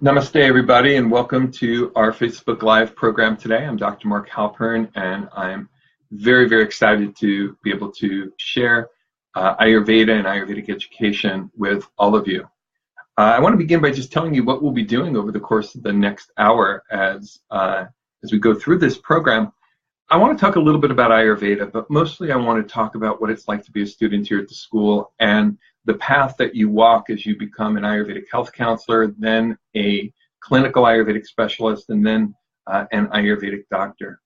Namaste, everybody, and welcome to our Facebook Live program today. I'm Dr. Marc Halpern, and I'm very, very excited to be able to share Ayurveda and Ayurvedic education with all of you. I want to begin by just telling you what we'll be doing over the course of the next hour as we go through this program. I want to talk a little bit about Ayurveda, but mostly I want to talk about what it's like to be a student here at the school and the path that you walk as you become an Ayurvedic health counselor, then a clinical Ayurvedic specialist, and then an Ayurvedic doctor.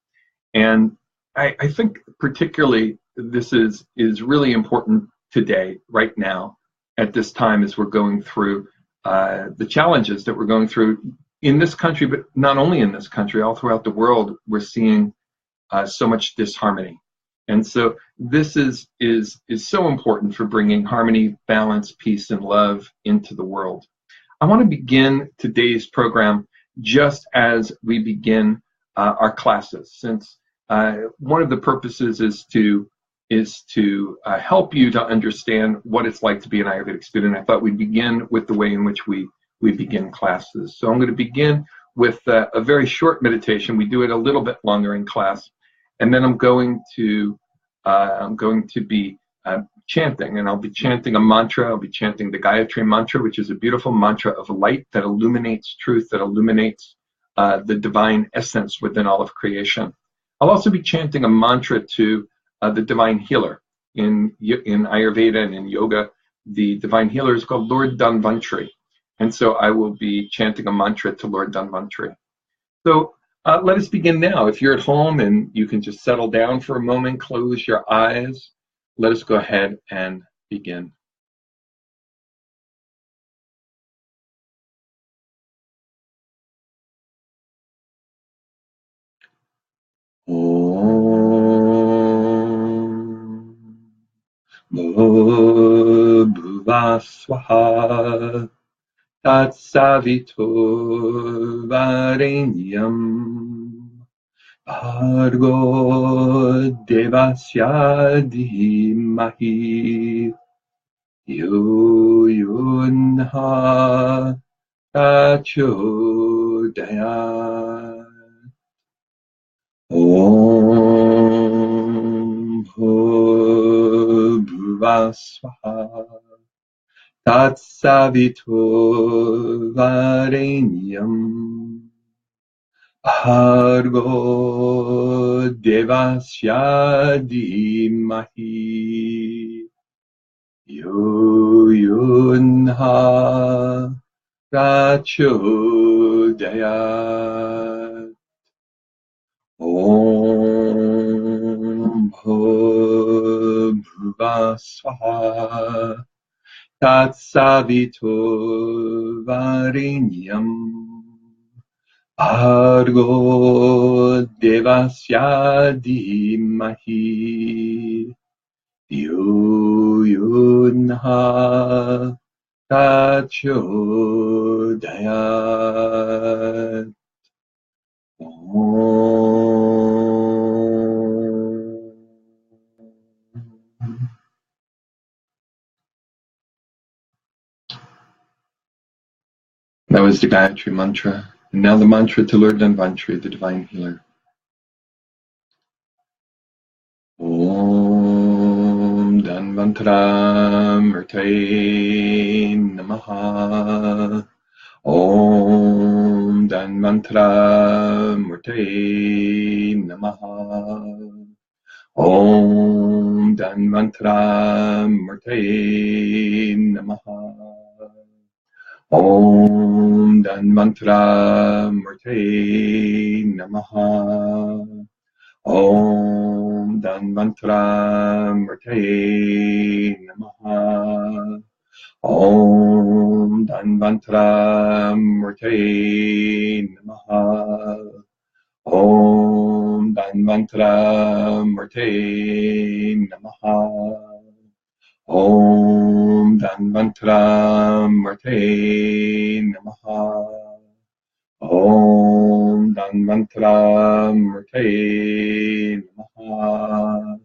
And I think particularly this is really important today, right now, at this time as we're going through the challenges that we're going through in this country, but not only in this country, all throughout the world, we're seeing so much disharmony. And so this is so important for bringing harmony, balance, peace, and love into the world. I want to begin today's program just as we begin our classes, since one of the purposes is to help you to understand what it's like to be an Ayurvedic student. I thought we'd begin with the way in which we begin classes. So I'm going to begin with a very short meditation. We do it a little bit longer in class. And then I'm going to be chanting, and I'll be chanting a mantra. I'll be chanting the Gayatri mantra, which is a beautiful mantra of light that illuminates truth, that illuminates the divine essence within all of creation. I'll also be chanting a mantra to the divine healer. In Ayurveda and in yoga, the divine healer is called Lord Dhanvantri. And so I will be chanting a mantra to Lord Dhanvantri. So let us begin now. If you're at home and you can just settle down for a moment, close your eyes, let us go ahead and begin. Om Bhuva Swaha Tatsavito Varenyam Bhargo Devasya Dhimahi Yo Yunha Prachodaya. Om Bhuva Swaha Tatsavito Varenyam Bhargo Devasya Dhimahi Yo Yunha Prachodaya. Om Bhuva Swaha Tatsavito Varenyam Bhargo Devasya Dhimahi Yo Yunha Prachodaya. That was the Gayatri mantra. And now the mantra to Lord Dhanvantri, the divine healer. Om Dhanvantram Murtaye Namaha. Om Dhanvantram Murtaye Namaha. Om Dhanvantram Murtaye Namaha. Om Dhanvantram Murtaye Namaha. Om Dhanvantram Murtaye Namaha. Om Dhanvantram Murtaye Namaha. Om Dhanvantram Murtaye Namaha. Om Dhanvantram Murtaye Namaha. Om Dhanvantram Murtaye Namaha.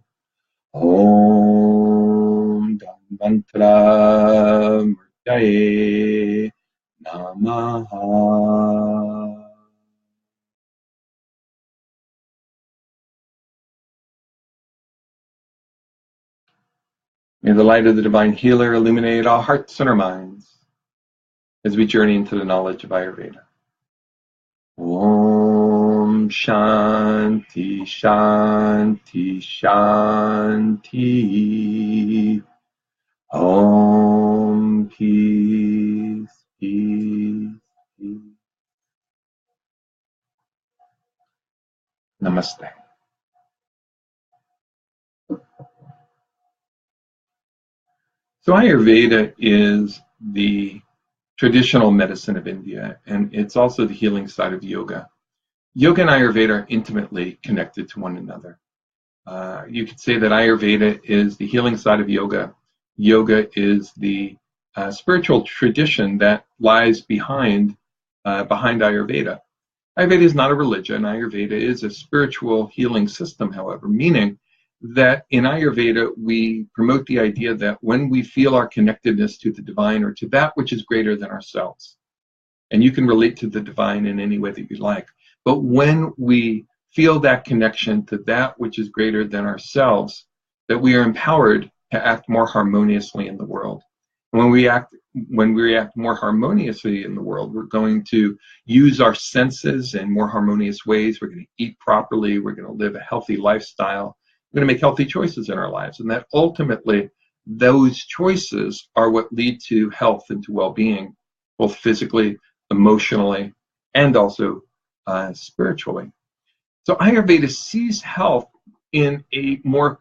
Om Dhanvantram Murtaye Namaha. Namaha. May the light of the divine healer illuminate our hearts and our minds as we journey into the knowledge of Ayurveda. Om Shanti Shanti Shanti. Om Peace Peace Peace. Namaste. So Ayurveda is the traditional medicine of India, and it's also the healing side of yoga. Yoga and Ayurveda are intimately connected to one another. You could say that Ayurveda is the healing side of yoga. Yoga is the spiritual tradition that lies behind Ayurveda. Ayurveda is not a religion. Ayurveda is a spiritual healing system, however, meaning that in Ayurveda, we promote the idea that when we feel our connectedness to the divine or to that which is greater than ourselves, and you can relate to the divine in any way that you like, but when we feel that connection to that which is greater than ourselves, that we are empowered to act more harmoniously in the world. And when we react more harmoniously in the world, we're going to use our senses in more harmonious ways. We're going to eat properly. We're going to live a healthy lifestyle. We're going to make healthy choices in our lives. And that ultimately, those choices are what lead to health and to well-being, both physically, emotionally, and also spiritually. So Ayurveda sees health in a more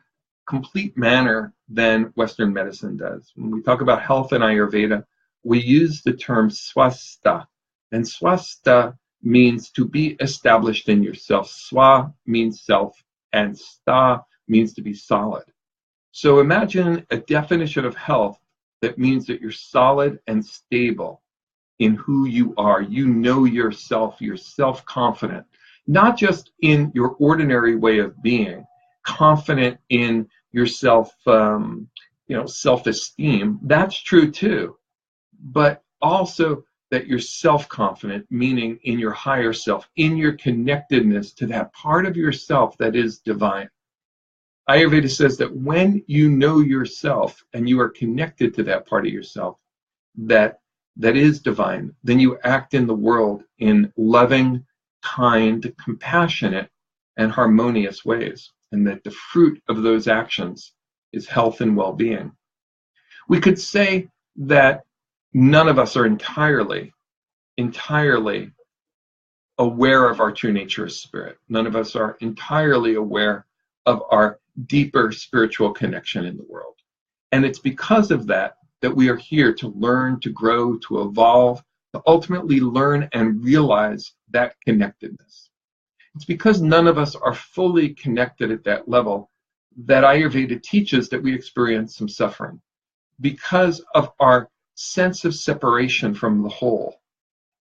complete manner than Western medicine does. When we talk about health in Ayurveda, we use the term swastha. And swastha means to be established in yourself. Swa means self, and sta means to be solid. So imagine a definition of health that means that you're solid and stable in who you are. You know yourself, you're self-confident, not just in your ordinary way of being, confident in yourself, self-esteem. That's true too. But also that you're self-confident, meaning in your higher self, in your connectedness to that part of yourself that is divine. Ayurveda says that when you know yourself and you are connected to that part of yourself that is divine, then you act in the world in loving, kind, compassionate, and harmonious ways, and that the fruit of those actions is health and well-being. We could say that none of us are entirely aware of our true nature as spirit. None of us are entirely aware of our deeper spiritual connection in the world. And it's because of that we are here to learn, to grow, to evolve, to ultimately learn and realize that connectedness. It's because none of us are fully connected at that level that Ayurveda teaches that we experience some suffering. Because of our sense of separation from the whole,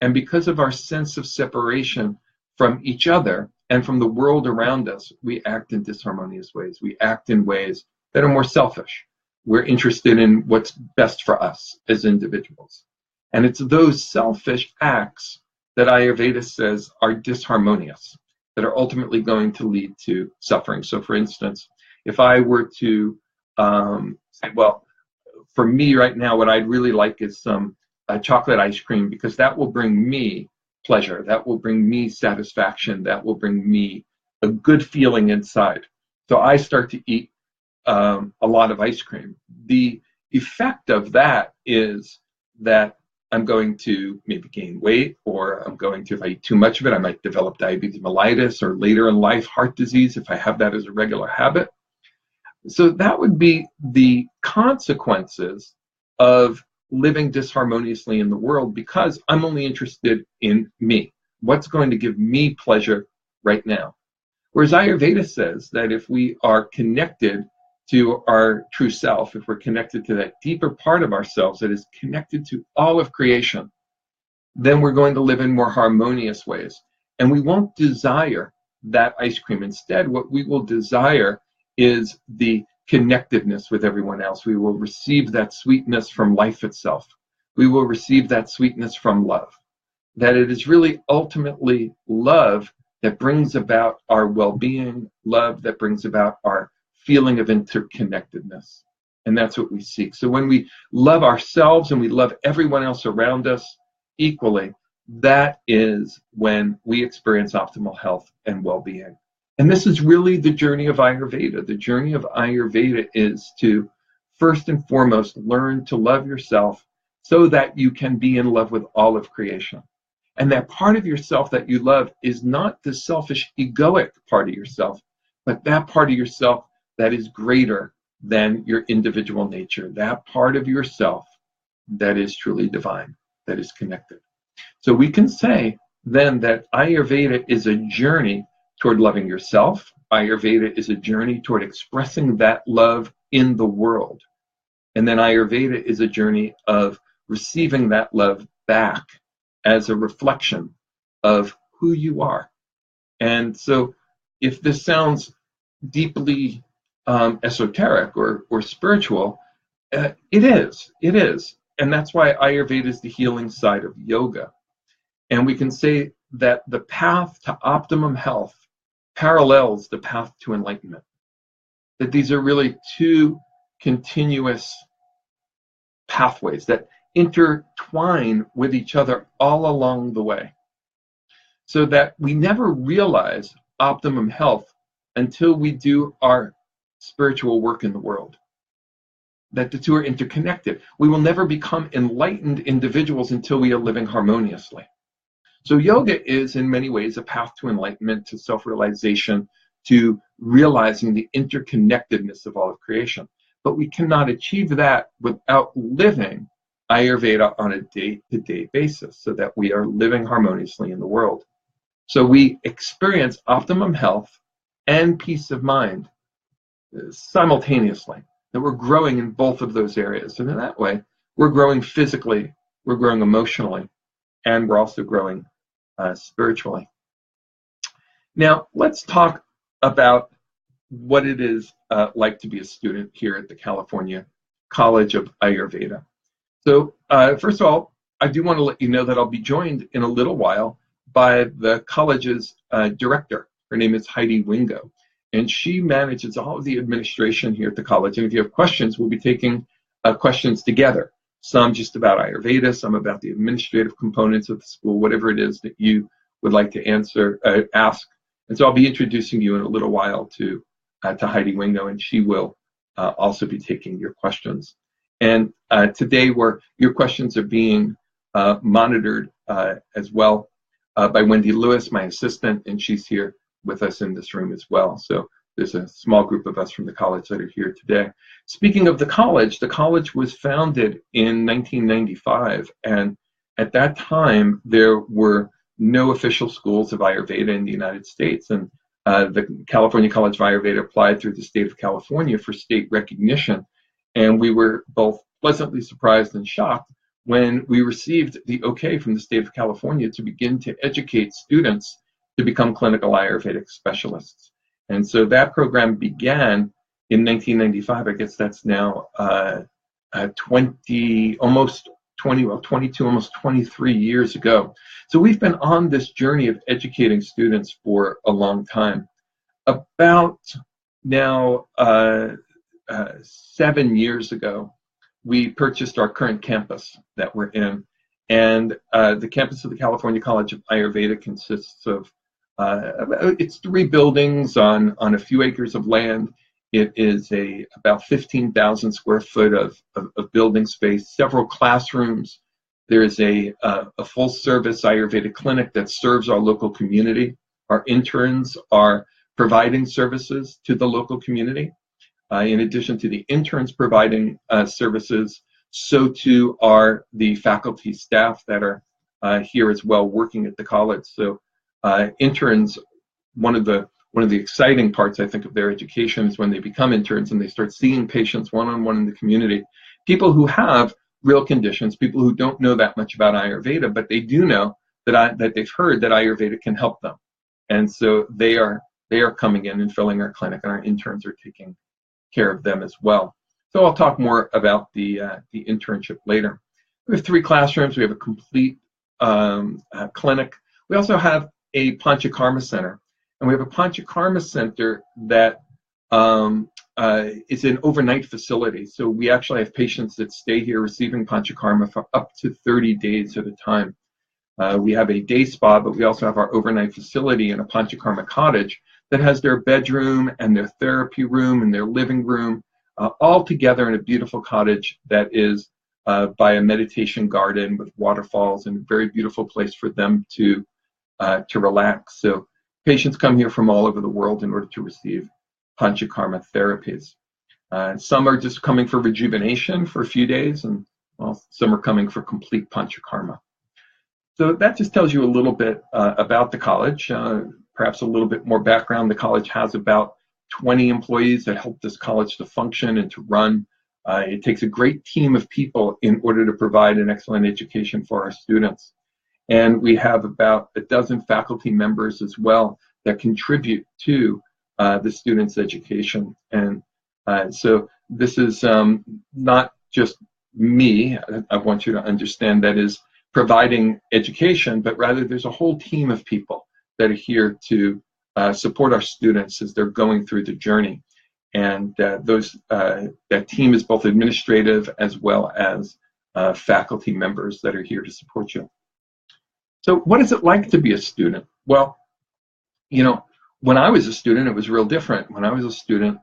and because of our sense of separation from each other and from the world around us, we act in disharmonious ways. We act in ways that are more selfish. We're interested in what's best for us as individuals. And it's those selfish acts that Ayurveda says are disharmonious, that are ultimately going to lead to suffering. So for instance, if I were to say, well, for me right now, what I'd really like is some chocolate ice cream, because that will bring me pleasure, that will bring me satisfaction, that will bring me a good feeling inside. So I start to eat a lot of ice cream. The effect of that is that I'm going to maybe gain weight, or I'm going to, if I eat too much of it, I might develop diabetes mellitus, or later in life, heart disease, if I have that as a regular habit. So that would be the consequences of living disharmoniously in the world, because I'm only interested in me. What's going to give me pleasure right now? Whereas Ayurveda says that if we are connected to our true self, if we're connected to that deeper part of ourselves that is connected to all of creation, then we're going to live in more harmonious ways. And we won't desire that ice cream. Instead, what we will desire is the connectedness with everyone else. We will receive that sweetness from life itself. We will receive that sweetness from love. that it is really ultimately love that brings about our well-being, love that brings about our feeling of interconnectedness. And that's what we seek. So when we love ourselves and we love everyone else around us equally, that is when we experience optimal health and well-being. And this is really the journey of Ayurveda. The journey of Ayurveda is to, first and foremost, learn to love yourself so that you can be in love with all of creation. And that part of yourself that you love is not the selfish, egoic part of yourself, but that part of yourself that is greater than your individual nature, that part of yourself that is truly divine, that is connected. So we can say then that Ayurveda is a journey toward loving yourself. Ayurveda is a journey toward expressing that love in the world. And then Ayurveda is a journey of receiving that love back as a reflection of who you are. And so if this sounds deeply esoteric or spiritual, it is. And that's why Ayurveda is the healing side of yoga. And we can say that the path to optimum health parallels the path to enlightenment. That these are really two continuous pathways that intertwine with each other all along the way. So that we never realize optimum health until we do our spiritual work in the world. That the two are interconnected. We will never become enlightened individuals until we are living harmoniously. So yoga is in many ways a path to enlightenment, to self-realization, to realizing the interconnectedness of all of creation. But we cannot achieve that without living Ayurveda on a day-to-day basis so that we are living harmoniously in the world. So we experience optimum health and peace of mind simultaneously, that we're growing in both of those areas. And in that way, we're growing physically, we're growing emotionally, and we're also growing spiritually. Now, let's talk about what it is like to be a student here at the California College of Ayurveda. So first of all, I do want to let you know that I'll be joined in a little while by the college's director. Her name is Heidi Wingo, and she manages all of the administration here at the college. And if you have questions, we'll be taking questions together. Some just about Ayurveda, some about the administrative components of the school, whatever it is that you would like to ask. And so I'll be introducing you in a little while to Heidi Wingo, and she will also be taking your questions. And today, your questions are being monitored as well by Wendy Lewis, my assistant, and she's here with us in this room as well. So there's a small group of us from the college that are here today. Speaking of the college was founded in 1995, and at that time there were no official schools of Ayurveda in the United States, and the California College of Ayurveda applied through the state of California for state recognition, and we were both pleasantly surprised and shocked when we received the okay from the state of California to begin to educate students to become clinical Ayurvedic specialists. And so that program began in 1995. I guess that's now 22, almost 23 years ago. So we've been on this journey of educating students for a long time. About now 7 years ago, we purchased our current campus that we're in. And the campus of the California College of Ayurveda consists of it's 3 buildings on a few acres of land. It is about 15,000 square foot of building space, several classrooms. There is a full service Ayurveda clinic that serves our local community. Our interns are providing services to the local community. In addition to the interns providing services, so too are the faculty staff that are here as well working at the college. So interns, one of the exciting parts, I think, of their education is when they become interns and they start seeing patients one-on-one in the community, people who have real conditions, people who don't know that much about Ayurveda, but they do know that they've heard that Ayurveda can help them. And so they are coming in and filling our clinic, and our interns are taking care of them as well. So I'll talk more about the internship later. We have 3 classrooms. We have a complete clinic. We also have a Panchakarma center, and we have a Panchakarma center that is an overnight facility. So we actually have patients that stay here receiving Panchakarma for up to 30 days at a time. We have a day spa, but we also have our overnight facility in a Panchakarma cottage that has their bedroom and their therapy room and their living room all together in a beautiful cottage that is by a meditation garden with waterfalls and a very beautiful place for them to relax. So patients come here from all over the world in order to receive Panchakarma therapies. Some are just coming for rejuvenation for a few days, and well, some are coming for complete Panchakarma. So that just tells you a little bit about the college, perhaps a little bit more background. The college has about 20 employees that help this college to function and to run. It takes a great team of people in order to provide an excellent education for our students. And we have about a dozen faculty members as well that contribute to the students' education. And so this is not just me, I want you to understand, that is providing education, but rather there's a whole team of people that are here to support our students as they're going through the journey. And that team is both administrative as well as faculty members that are here to support you. So what is it like to be a student? Well, you know, when I was a student, it was real different. When I was a student,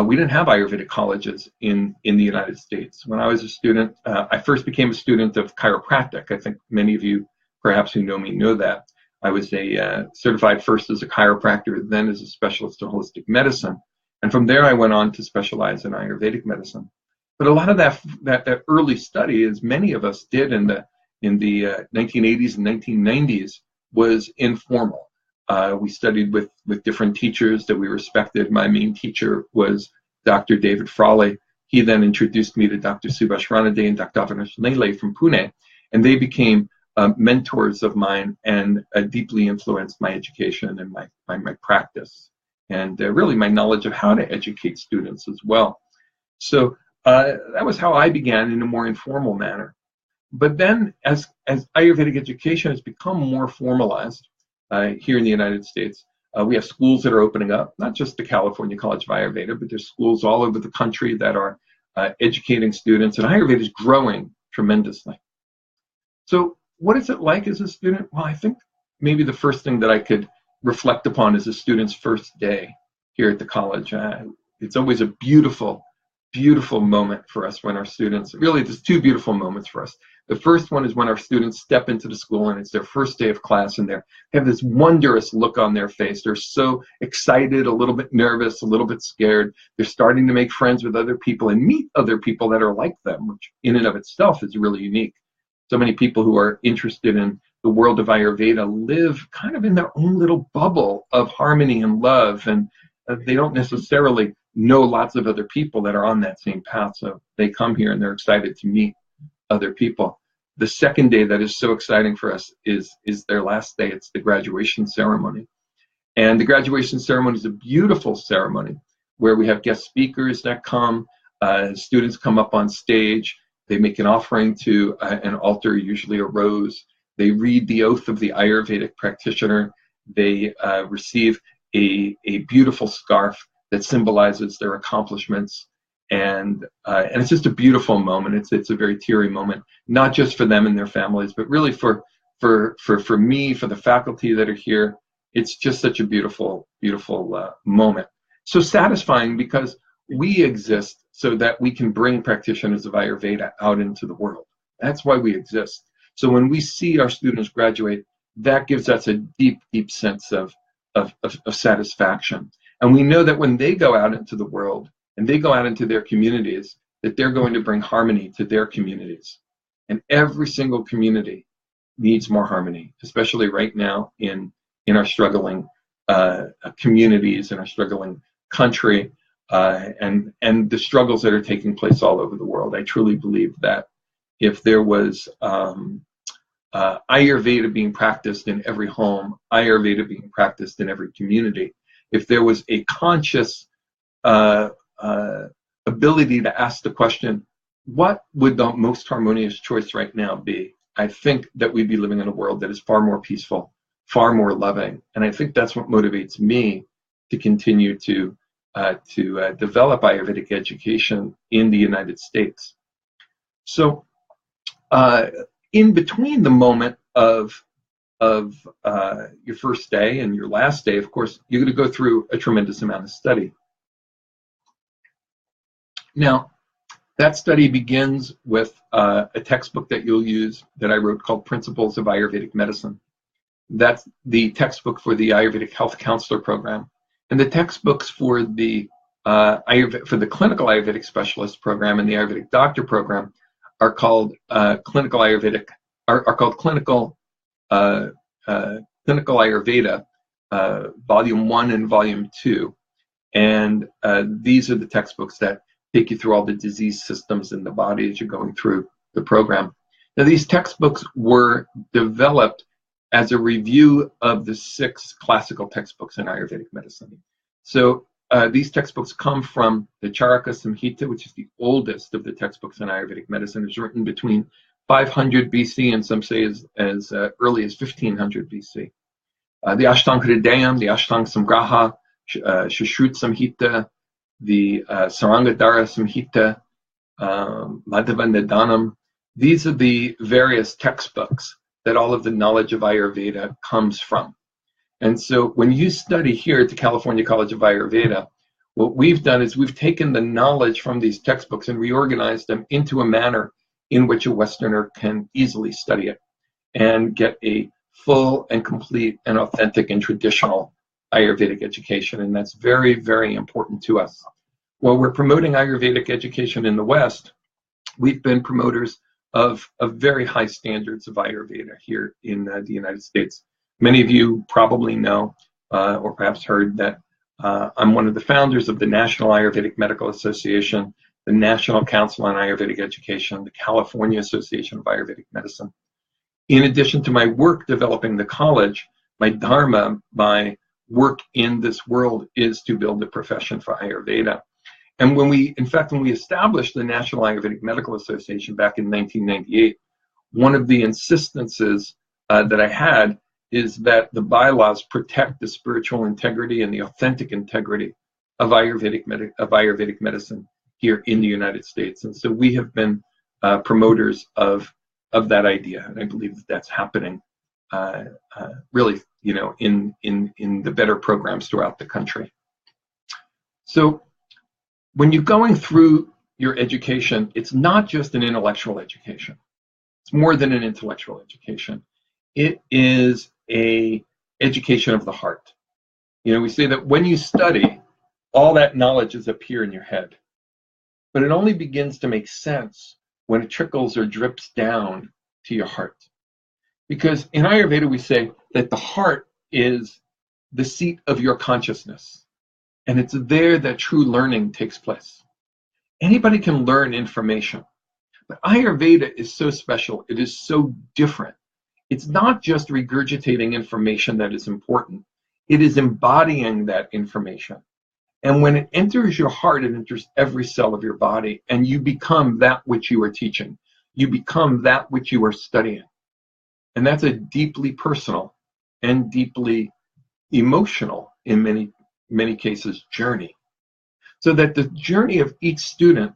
we didn't have Ayurvedic colleges in the United States. When I was a student, I first became a student of chiropractic. I think many of you, perhaps who know me, know that. I was certified first as a chiropractor, then as a specialist in holistic medicine. And from there, I went on to specialize in Ayurvedic medicine. But a lot of that early study, as many of us did in the 1980s and 1990s, was informal. We studied with different teachers that we respected. My main teacher was Dr. David Frawley. He then introduced me to Dr. Subhash Ranade and Dr. Avinash Lele from Pune, and they became mentors of mine and deeply influenced my education and my practice, and really my knowledge of how to educate students as well. So that was how I began, in a more informal manner. But then as Ayurvedic education has become more formalized here in the United States, we have schools that are opening up, not just the California College of Ayurveda, but there's schools all over the country that are educating students, and Ayurveda is growing tremendously. So what is it like as a student? Well, I think maybe the first thing that I could reflect upon is a student's first day here at the college. It's always a beautiful, beautiful moment for us when our students, really there's two beautiful moments for us. The first one is when our students step into the school and it's their first day of class, and they have this wondrous look on their face. They're so excited, a little bit nervous, a little bit scared. They're starting to make friends with other people and meet other people that are like them, which in and of itself is really unique. So many people who are interested in the world of Ayurveda live kind of in their own little bubble of harmony and love, and they don't necessarily know lots of other people that are on that same path. So they come here and they're excited to meet other people. The second day that is so exciting for us is their last day. It's the graduation ceremony. And the graduation ceremony is a beautiful ceremony where we have guest speakers that come, students come up on stage, they make an offering to an altar, usually a rose. They read the oath of the Ayurvedic practitioner. They receive a beautiful scarf that symbolizes their accomplishments. And it's just a beautiful moment. It's a very teary moment, not just for them and their families, but really for me, for the faculty that are here. It's just such a beautiful, beautiful moment. So satisfying, because we exist so that we can bring practitioners of Ayurveda out into the world. That's why we exist. So when we see our students graduate, that gives us a deep, deep sense of satisfaction. And we know that when they go out into the world and they go out into their communities, that they're going to bring harmony to their communities. And every single community needs more harmony, especially right now in our struggling communities, in our struggling country, and the struggles that are taking place all over the world. I truly believe that if there was Ayurveda being practiced in every home, Ayurveda being practiced in every community, if there was a conscious ability to ask the question, what would the most harmonious choice right now be? I think that we'd be living in a world that is far more peaceful, far more loving. And I think that's what motivates me to continue to develop Ayurvedic education in the United States. So in between the moment of your first day and your last day, of course, you're going to go through a tremendous amount of study. Now, that study begins with a textbook that you'll use that I wrote called Principles of Ayurvedic Medicine. That's the textbook for the Ayurvedic Health Counselor Program. And the textbooks for the clinical Ayurvedic Specialist Program and the Ayurvedic Doctor Program are called clinical Ayurveda, Volume 1 and Volume 2. And these are the textbooks that take you through all the disease systems in the body as you're going through the program. Now, these textbooks were developed as a review of the 6 classical textbooks in Ayurvedic medicine. So these textbooks come from the Charaka Samhita, which is the oldest of the textbooks in Ayurvedic medicine. It was written between 500 BC and some say as early as 1500 BC. The Ashtanga Hridayam, the Ashtanga Samgraha, Shushrut Samhita, the Sarangadhara Samhita, Madhava Nidanam. These are the various textbooks that all of the knowledge of Ayurveda comes from. And so when you study here at the California College of Ayurveda, what we've done is we've taken the knowledge from these textbooks and reorganized them into a manner in which a Westerner can easily study it and get a full and complete and authentic and traditional Ayurvedic education. And that's very, very important to us. While we're promoting Ayurvedic education in the West, we've been promoters of very high standards of Ayurveda here in the United States. Many of you probably know or perhaps heard that I'm one of the founders of the National Ayurvedic Medical Association, the National Council on Ayurvedic Education, the California Association of Ayurvedic Medicine. In addition to my work developing the college, my dharma, my work in this world is to build a profession for Ayurveda. And when we established the National Ayurvedic Medical Association back in 1998, one of the insistences that I had is that the bylaws protect the spiritual integrity and the authentic integrity of Ayurvedic medicine here in the United States. And so we have been promoters of that idea, and I believe that that's happening really, in the better programs throughout the country. So when you're going through your education, it's not just an intellectual education. It's more than an intellectual education. It is an education of the heart. We say that when you study, all that knowledge is up here in your head. But it only begins to make sense when it trickles or drips down to your heart. Because in Ayurveda, we say that the heart is the seat of your consciousness. And it's there that true learning takes place. Anybody can learn information. But Ayurveda is so special. It is so different. It's not just regurgitating information that is important. It is embodying that information. And when it enters your heart, it enters every cell of your body, and you become that which you are teaching. You become that which you are studying. And that's a deeply personal and deeply emotional, in many cases, journey. So that the journey of each student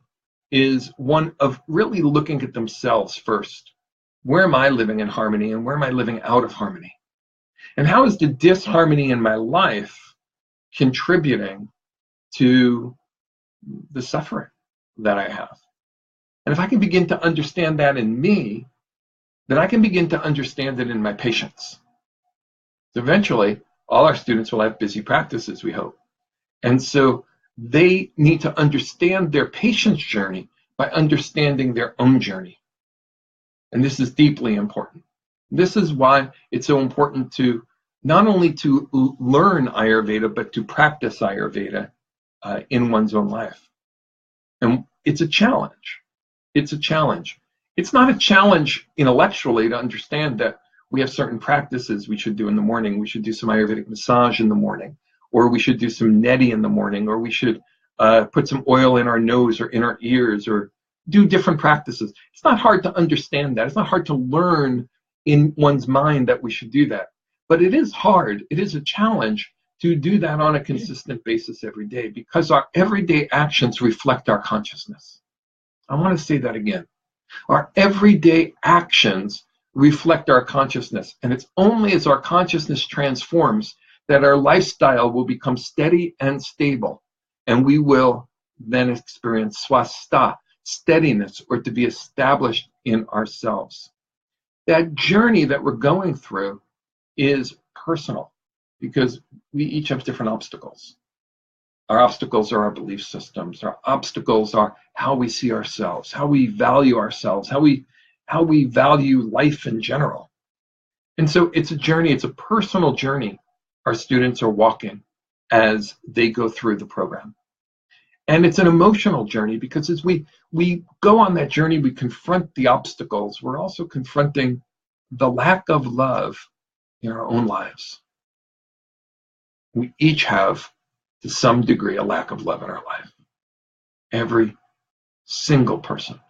is one of really looking at themselves first. Where am I living in harmony, and where am I living out of harmony? And how is the disharmony in my life contributing to the suffering that I have? And if I can begin to understand that in me, then I can begin to understand it in my patients. So eventually, all our students will have busy practices, we hope. And so they need to understand their patient's journey by understanding their own journey. And this is deeply important. This is why it's so important to not only to learn Ayurveda, but to practice Ayurveda in one's own life. And it's a challenge. It's a challenge. It's not a challenge intellectually to understand that we have certain practices we should do in the morning. We should do some Ayurvedic massage in the morning, or we should do some neti in the morning, or we should put some oil in our nose or in our ears, or do different practices. It's not hard to understand that. It's not hard to learn in one's mind that we should do that. But it is hard. It is a challenge to do that on a consistent basis every day, because our everyday actions reflect our consciousness. I want to say that again. Our everyday actions reflect our consciousness. And it's only as our consciousness transforms that our lifestyle will become steady and stable. And we will then experience swastha, steadiness, or to be established in ourselves. That journey that we're going through is personal, because we each have different obstacles. Our obstacles are our belief systems. Our obstacles are how we see ourselves, how we value ourselves, how we value life in general. And so it's a journey, it's a personal journey our students are walking as they go through the program. And it's an emotional journey, because as we go on that journey, we confront the obstacles. We're also confronting the lack of love in our own lives. We each have, to some degree, a lack of love in our life. Every single person.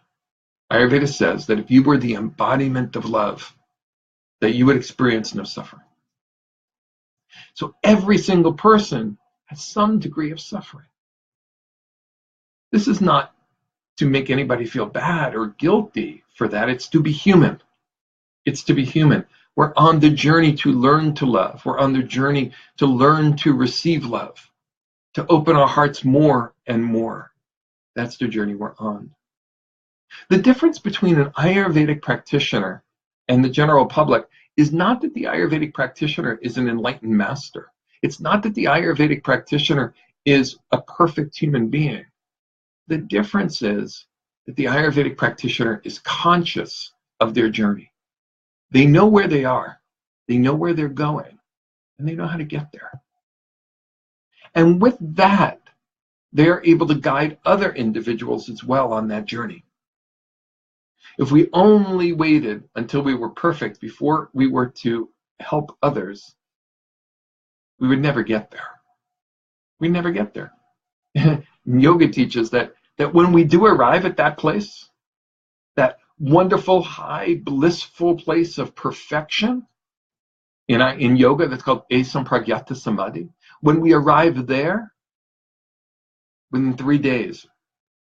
Ayurveda says that if you were the embodiment of love, that you would experience no suffering. So every single person has some degree of suffering. This is not to make anybody feel bad or guilty for that. It's to be human. It's to be human. We're on the journey to learn to love. We're on the journey to learn to receive love, to open our hearts more and more. That's the journey we're on. The difference between an Ayurvedic practitioner and the general public is not that the Ayurvedic practitioner is an enlightened master. It's not that the Ayurvedic practitioner is a perfect human being. The difference is that the Ayurvedic practitioner is conscious of their journey. They know where they are, they know where they're going, and they know how to get there. And with that, they're able to guide other individuals as well on that journey. If we only waited until we were perfect before we were to help others, we would never get there. We never get there. Yoga teaches that when we do arrive at that place, that wonderful, high, blissful place of perfection, in yoga that's called asampragyata samadhi, when we arrive there, within 3 days,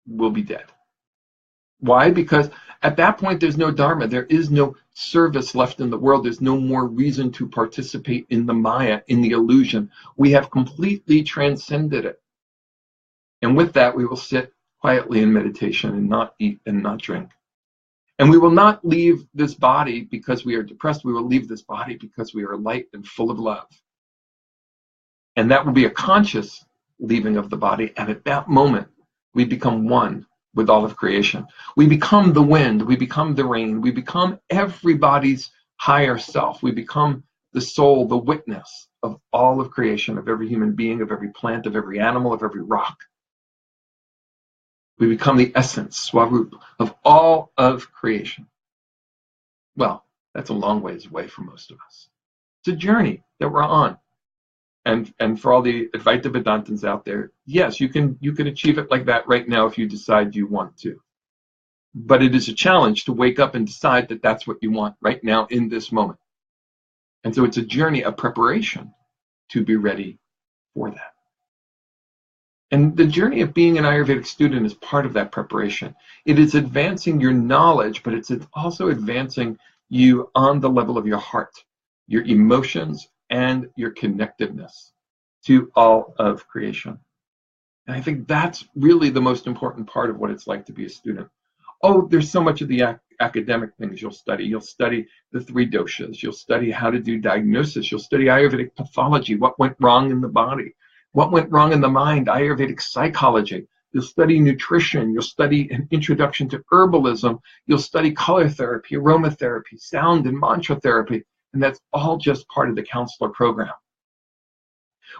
we'll be dead. Why? Because at that point, there's no dharma. There is no service left in the world. There's no more reason to participate in the maya, in the illusion. We have completely transcended it. And with that, we will sit quietly in meditation and not eat and not drink. And we will not leave this body because we are depressed. We will leave this body because we are light and full of love. And that will be a conscious leaving of the body. And at that moment, we become one with all of creation. We become the wind. We become the rain. We become everybody's higher self. We become the soul, the witness of all of creation, of every human being, of every plant, of every animal, of every rock. We become the essence, Swarup, of all of creation. Well, that's a long ways away for most of us. It's a journey that we're on. And for all the Advaita Vedantins out there, yes, you can achieve it like that right now if you decide you want to. But it is a challenge to wake up and decide that that's what you want right now in this moment. And so it's a journey, a preparation to be ready for that. And the journey of being an Ayurvedic student is part of that preparation. It is advancing your knowledge, but it's also advancing you on the level of your heart, your emotions, and your connectedness to all of creation. And I think that's really the most important part of what it's like to be a student. Oh, there's so much of the academic things you'll study. You'll study the 3 doshas. You'll study how to do diagnosis. You'll study Ayurvedic pathology, what went wrong in the body, what went wrong in the mind, Ayurvedic psychology. You'll study nutrition. You'll study an introduction to herbalism. You'll study color therapy, aromatherapy, sound and mantra therapy. And that's all just part of the counselor program.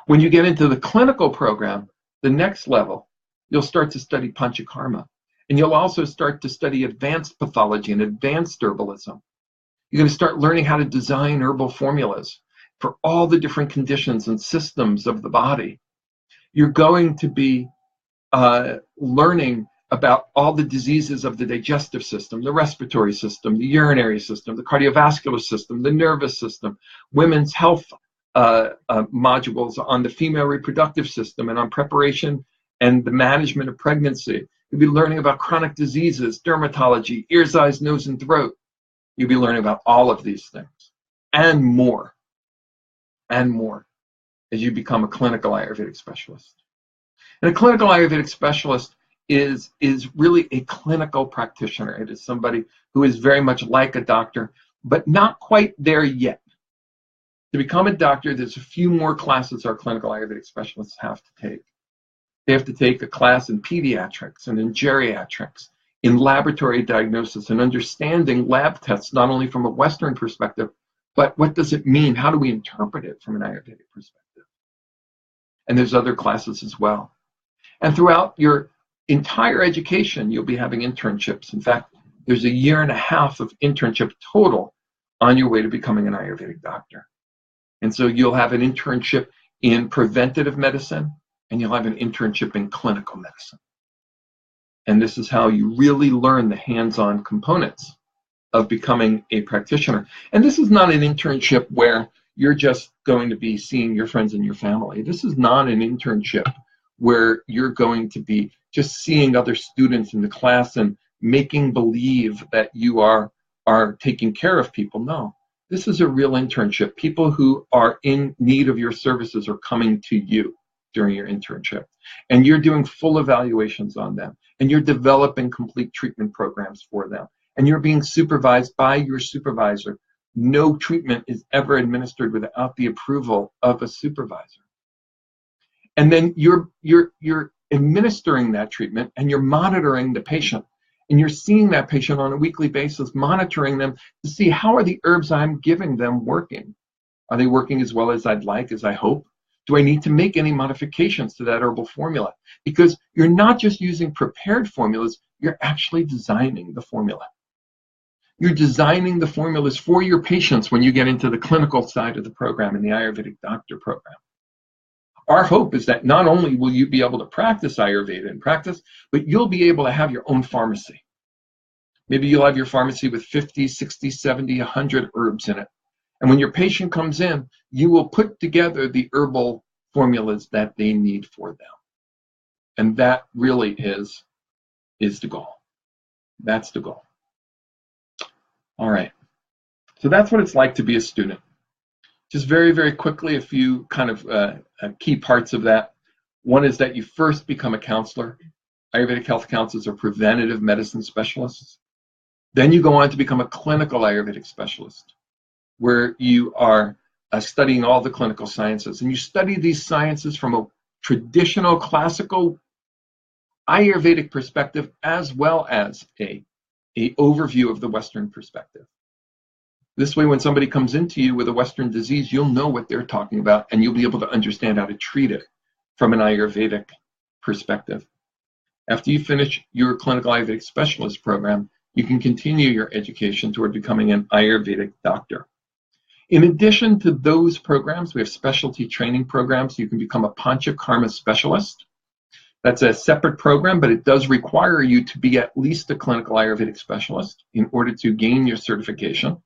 When you get into the clinical program, the next level, you'll start to study panchakarma. And you'll also start to study advanced pathology and advanced herbalism. You're going to start learning how to design herbal formulas for all the different conditions and systems of the body. You're going to be learning about all the diseases of the digestive system, the respiratory system, the urinary system, the cardiovascular system, the nervous system, women's health modules on the female reproductive system and on preparation and the management of pregnancy. You'll be learning about chronic diseases, dermatology, ears, eyes, nose, and throat. You'll be learning about all of these things and more as you become a clinical Ayurvedic specialist. And a clinical Ayurvedic specialist is really a clinical practitioner. It is somebody who is very much like a doctor, but not quite there yet. To become a doctor, there's a few more classes our clinical Ayurvedic specialists have to take. They have to take a class in pediatrics and in geriatrics, in laboratory diagnosis and understanding lab tests, not only from a Western perspective, but what does it mean? How do we interpret it from an Ayurvedic perspective? And there's other classes as well. And throughout your entire education, you'll be having internships. In fact, there's 1.5 years of internship total on your way to becoming an Ayurvedic doctor. And so you'll have an internship in preventative medicine, and you'll have an internship in clinical medicine. And this is how you really learn the hands-on components of becoming a practitioner. And this is not an internship where you're just going to be seeing your friends and your family. This is not an internship where you're going to be just seeing other students in the class and making believe that you are taking care of people. No, this is a real internship. People who are in need of your services are coming to you during your internship. And you're doing full evaluations on them. And you're developing complete treatment programs for them. And you're being supervised by your supervisor. No treatment is ever administered without the approval of a supervisor. And then you're administering that treatment and you're monitoring the patient. And you're seeing that patient on a weekly basis, monitoring them to see how are the herbs I'm giving them working. Are they working as well as I'd like, as I hope? Do I need to make any modifications to that herbal formula? Because you're not just using prepared formulas, you're actually designing the formula. You're designing the formulas for your patients when you get into the clinical side of the program in the Ayurvedic doctor program. Our hope is that not only will you be able to practice Ayurveda in practice, but you'll be able to have your own pharmacy. Maybe you'll have your pharmacy with 50, 60, 70, 100 herbs in it. And when your patient comes in, you will put together the herbal formulas that they need for them. And that really is the goal. That's the goal. All right. So that's what it's like to be a student. Just very, very quickly, a few kind of key parts of that. One is that you first become a counselor. Ayurvedic health counselors are preventative medicine specialists. Then you go on to become a clinical Ayurvedic specialist, where you are studying all the clinical sciences. And you study these sciences from a traditional classical Ayurvedic perspective, as well as a overview of the Western perspective. This way, when somebody comes into you with a Western disease, you'll know what they're talking about, and you'll be able to understand how to treat it from an Ayurvedic perspective. After you finish your clinical Ayurvedic specialist program, you can continue your education toward becoming an Ayurvedic doctor. In addition to those programs, we have specialty training programs. You can become a Panchakarma specialist. That's a separate program, but it does require you to be at least a clinical Ayurvedic specialist in order to gain your certification.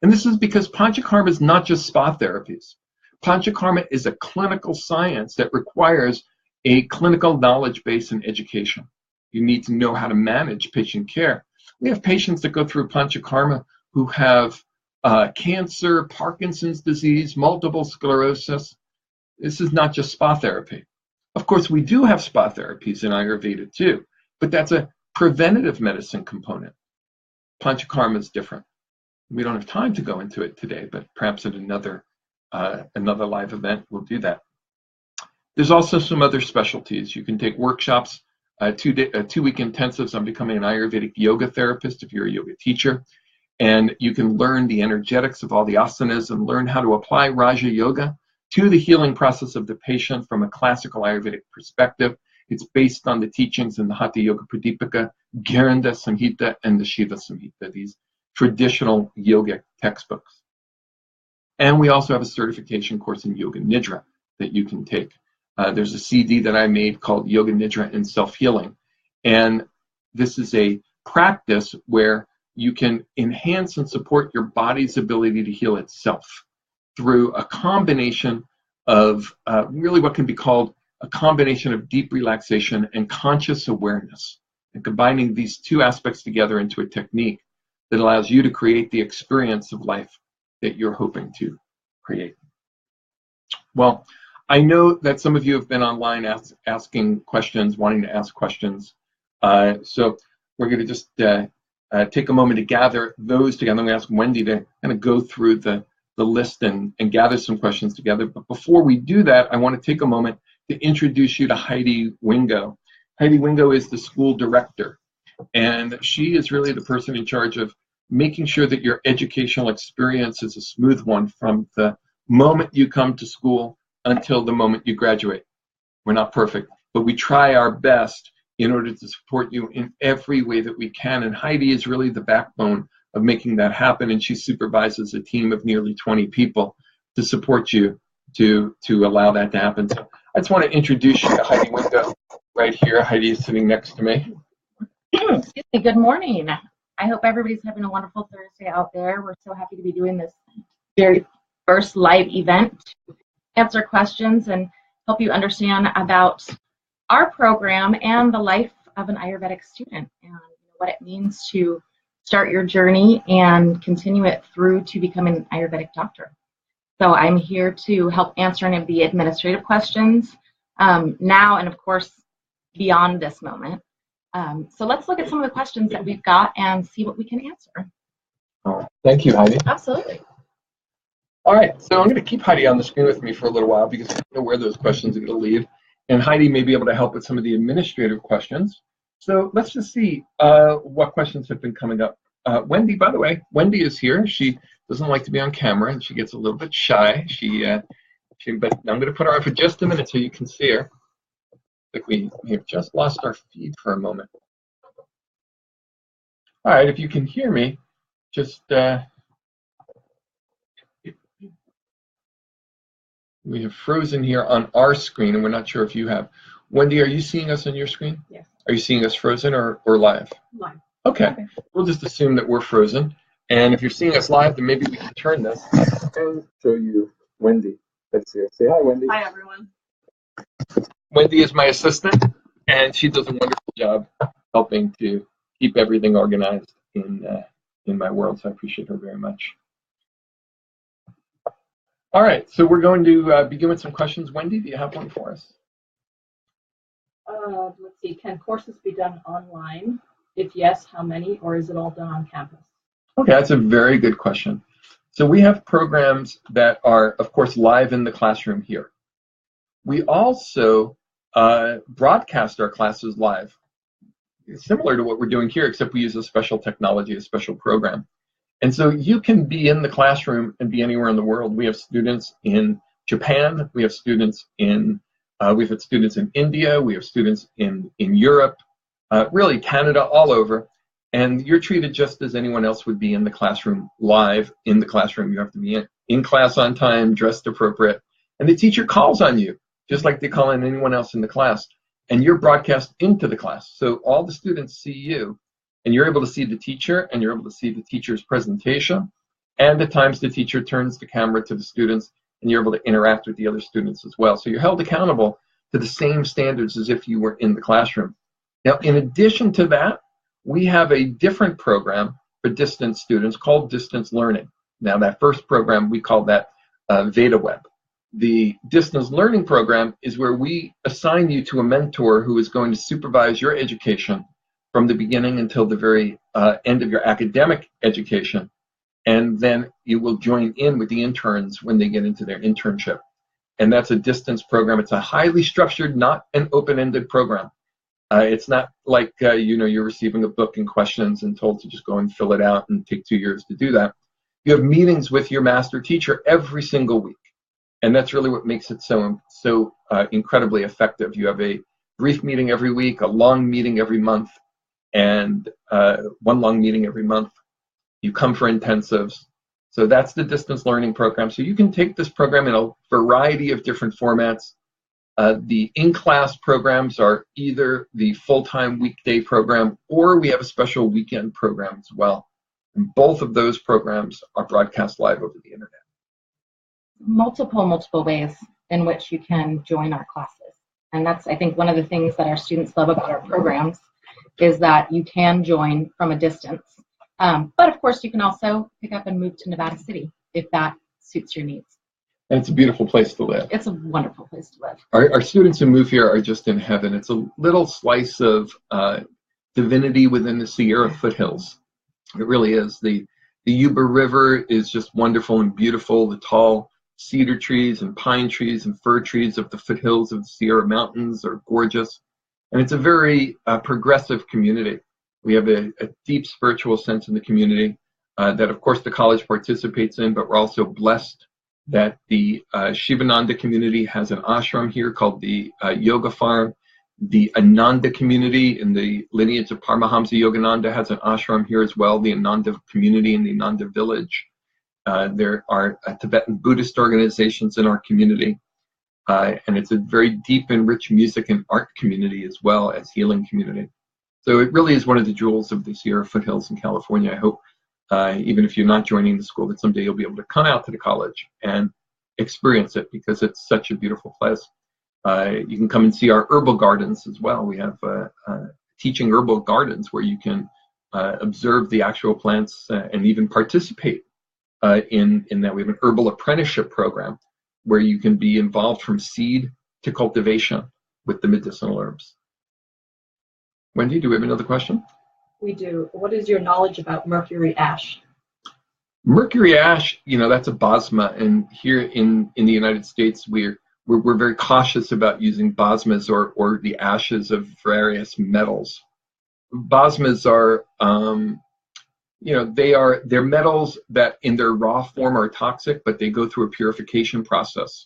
And this is because Panchakarma is not just spa therapies. Panchakarma is a clinical science that requires a clinical knowledge base and education. You need to know how to manage patient care. We have patients that go through Panchakarma who have cancer, Parkinson's disease, multiple sclerosis. This is not just spa therapy. Of course, we do have spa therapies in Ayurveda too, but that's a preventative medicine component. Panchakarma is different. We don't have time to go into it today, but perhaps at another live event, we'll do that. There's also some other specialties. You can take workshops, 2-week intensives on becoming an Ayurvedic yoga therapist if you're a yoga teacher. And you can learn the energetics of all the asanas and learn how to apply Raja Yoga to the healing process of the patient from a classical Ayurvedic perspective. It's based on the teachings in the Hatha Yoga Pradipika, Gerinda Samhita, and the Shiva Samhita, these traditional yogic textbooks. And we also have a certification course in Yoga Nidra that you can take. There's a CD that I made called Yoga Nidra and Self-Healing. And this is a practice where you can enhance and support your body's ability to heal itself through a combination of really what can be called a combination of deep relaxation and conscious awareness, and combining these two aspects together into a technique that allows you to create the experience of life that you're hoping to create. Well, I know that some of you have been online asking questions, wanting to ask questions. So we're going to just take a moment to gather those together. I'm going to ask Wendy to kind of go through the list and gather some questions together. But before we do that, I want to take a moment to introduce you to Heidi Wingo. Heidi Wingo is the school director, and she is really the person in charge of making sure that your educational experience is a smooth one from the moment you come to school until the moment you graduate. We're not perfect, but we try our best in order to support you in every way that we can. And Heidi is really the backbone of making that happen, and she supervises a team of nearly 20 people to support you to allow that to happen. So I just want to introduce you to Heidi Wingo right here. Heidi is sitting next to me. Excuse me, good morning. I hope everybody's having a wonderful Thursday out there. We're so happy to be doing this very first live event to answer questions and help you understand about our program and the life of an Ayurvedic student and what it means to start your journey and continue it through to becoming an Ayurvedic doctor. So I'm here to help answer any of the administrative questions now and of course beyond this moment. So let's look at some of the questions that we've got and see what we can answer. Thank you, Heidi. Absolutely. All right, so I'm going to keep Heidi on the screen with me for a little while because I don't know where those questions are going to lead. And Heidi may be able to help with some of the administrative questions. So let's just see what questions have been coming up. Wendy, by the way, Wendy is here. She doesn't like to be on camera and she gets a little bit shy. But I'm going to put her on for just a minute so you can see her. I think we have just lost our feed for a moment. All right, if you can hear me, just we have frozen here on our screen, and we're not sure if you have. Wendy, are you seeing us on your screen? Yes. Are you seeing us frozen or live? Live. Okay. We'll just assume that we're frozen. And if you're seeing us live, then maybe we can turn this and show you Wendy. Let's see her. Say hi, Wendy. Hi, everyone. Wendy is my assistant, and she does a wonderful job helping to keep everything organized in my world, so I appreciate her very much. All right, so we're going to begin with some questions. Wendy, do you have one for us? Let's see, can courses be done online? If yes, how many, or is it all done on campus? Okay, that's a very good question. So we have programs that are, of course, live in the classroom here. We also broadcast our classes live, similar to what we're doing here, except we use a special technology, a special program. And so you can be in the classroom and be anywhere in the world. We have students in Japan, we have students in we've had students in India, we have students in Europe, really Canada, all over. And you're treated just as anyone else would be in the classroom, live in the classroom. You have to be in class on time, dressed appropriate. And the teacher calls on you, just like they call on anyone else in the class. And you're broadcast into the class. So all the students see you, and you're able to see the teacher, and you're able to see the teacher's presentation. And at times the teacher turns the camera to the students, and you're able to interact with the other students as well. So you're held accountable to the same standards as if you were in the classroom. Now, in addition to that, we have a different program for distance students called distance learning. Now, that first program, we call that Veda Web. The distance learning program is where we assign you to a mentor who is going to supervise your education from the beginning until the very end of your academic education. And then you will join in with the interns when they get into their internship. And that's a distance program. It's a highly structured, not an open-ended program. It's not like you're receiving a book and questions and told to just go and fill it out and take 2 years to do that. You have meetings with your master teacher every single week. And that's really what makes it so incredibly effective. You have a brief meeting every week, a long meeting every month, and one long meeting every month. You come for intensives. So that's the distance learning program. So you can take this program in a variety of different formats. The in-class programs are either the full-time weekday program or we have a special weekend program as well. And both of those programs are broadcast live over the internet. Multiple ways in which you can join our classes. And that's, I think, one of the things that our students love about our programs is that you can join from a distance. But of course, you can also pick up and move to Nevada City if that suits your needs. And it's a beautiful place to live. It's a wonderful place to live. Our students who move here are just in heaven. It's a little slice of divinity within the Sierra foothills. It really is. The Yuba River is just wonderful and beautiful. The tall cedar trees and pine trees and fir trees of the foothills of the Sierra Mountains are gorgeous. And it's a very progressive community. We have a deep spiritual sense in the community that, of course, the college participates in, but we're also blessed that the Shivananda community has an ashram here called the Yoga Farm. The Ananda community in the lineage of Paramahamsa Yogananda has an ashram here as well, the Ananda community in the Ananda village. There are Tibetan Buddhist organizations in our community. And it's a very deep and rich music and art community as well as healing community. So it really is one of the jewels of the Sierra foothills in California. I hope even if you're not joining the school, that someday you'll be able to come out to the college and experience it because it's such a beautiful place. You can come and see our herbal gardens as well. We have teaching herbal gardens where you can observe the actual plants and even participate in that. We have an herbal apprenticeship program where you can be involved from seed to cultivation with the medicinal herbs. Wendy, do we have another question? We do. What is your knowledge about mercury ash? Mercury ash, that's a bosma, and here in the United States, we're very cautious about using bosmas or the ashes of various metals. Bosmas are, they're metals that in their raw form are toxic, but they go through a purification process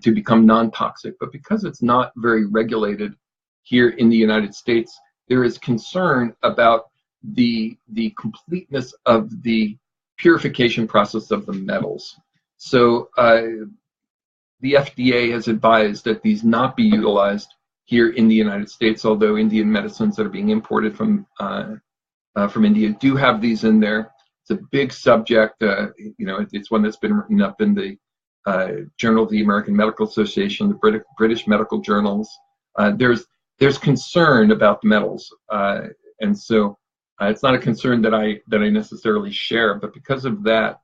to become non-toxic. But because it's not very regulated here in the United States, there is concern about the completeness of the purification process of the metals. So the FDA has advised that these not be utilized here in the United States, although Indian medicines that are being imported from India do have these in there. It's a big subject. It's one that's been written up in the Journal of the American Medical Association, the British medical journals. There's concern about the metals, and so it's not a concern that I necessarily share. But because of that,